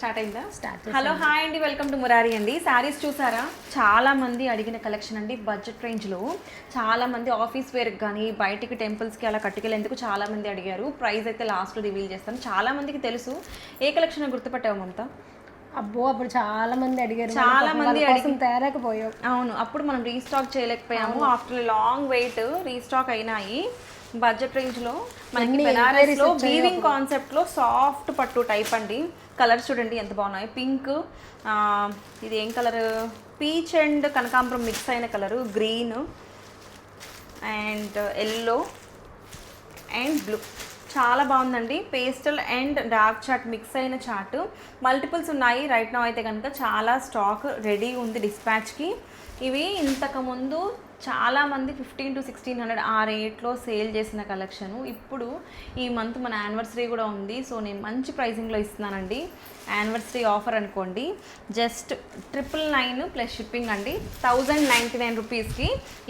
Start అయిందా? Start. Hello hi అండి, welcome to Murari అండి. శారీస్ చూసారా? చాలా మంది అడిగిన కలెక్షన్ అండి. బడ్జెట్ రేంజ్లో చాలా మంది ఆఫీస్ వేర్కి కానీ బయటికి టెంపుల్స్కి అలా కట్టుకెళ్ళేందుకు చాలా మంది అడిగారు. ప్రైస్ అయితే లాస్ట్లో రివీల్ చేస్తాను. చాలా మందికి తెలుసు. ఏ కలెక్షన్ గుర్తుపట్టావు మమతా? అబ్బో అప్పుడు చాలా మంది అడిగారు, చాలా మంది కోసం తేరాకపోయాం. అవును, అప్పుడు మనం రీస్టాక్ చేయలేకపోయాము. ఆఫ్టర్ లాంగ్ వెయిట్ రీస్టాక్ అయినాయి. బడ్జెట్ రేంజ్లో మనకి బెనారస్లో వీవింగ్ కాన్సెప్ట్లో సాఫ్ట్ పట్టు టైప్ అండి. కలర్స్ చూడండి ఎంత బాగున్నాయి. పింక్, ఇది ఏం కలర్, పీచ్ అండ్ కనకాంబరం మిక్స్ అయిన colour, green and yellow and blue. చాలా బాగుందండి. Pastel and dark chart mix అయిన చార్ట్. మల్టిపుల్స్ ఉన్నాయి రైట్ నౌ అయితే కనుక. చాలా స్టాక్ రెడీ ఉంది డిస్పాచ్కి. ఇవి ఇంతకుముందు చాలామంది 1500 to 1600 ఆ రేట్లో సేల్ చేసిన కలెక్షను. ఇప్పుడు ఈ మంత్ మన యానివర్సరీ కూడా ఉంది, సో నేను మంచి ప్రైసింగ్లో ఇస్తున్నానండి. యానివర్సరీ ఆఫర్ అనుకోండి. జస్ట్ 999 ప్లస్ షిప్పింగ్ అండి. 1099 రూపీస్కి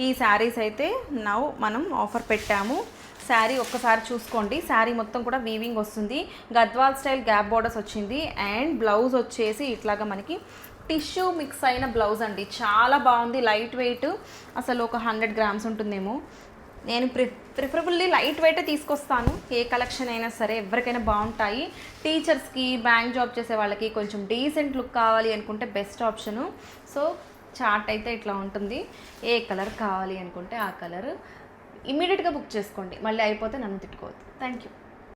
ఈ శారీస్ అయితే నౌ మనం ఆఫర్ పెట్టాము. శారీ ఒక్కసారి చూసుకోండి. శారీ మొత్తం కూడా వీవింగ్ వస్తుంది. గద్వాల్ స్టైల్ గ్యాప్ బోర్డర్స్ వచ్చింది అండ్ బ్లౌజ్ వచ్చేసి ఇట్లాగా మనకి టిష్యూ మిక్స్ అయిన బ్లౌజ్ అండి. చాలా బాగుంది. లైట్ వెయిట్, అసలు ఒక 100 grams ఉంటుందేమో. నేను ప్రిఫరబుల్లీ లైట్ వెయిటే తీసుకొస్తాను. ఏ కలెక్షన్ అయినా సరే ఎవరికైనా బాగుంటాయి. టీచర్స్కి, బ్యాంక్ జాబ్ చేసే వాళ్ళకి కొంచెం డీసెంట్ లుక్ కావాలి అనుకుంటే బెస్ట్ ఆప్షను. సో చార్ట్ అయితే ఇట్లా ఉంటుంది. ఏ కలర్ కావాలి అనుకుంటే ఆ కలర్ ఇమీడియట్గా బుక్ చేసుకోండి. మళ్ళీ అయిపోతే నన్ను తిట్టుకోవద్దు. Thank you.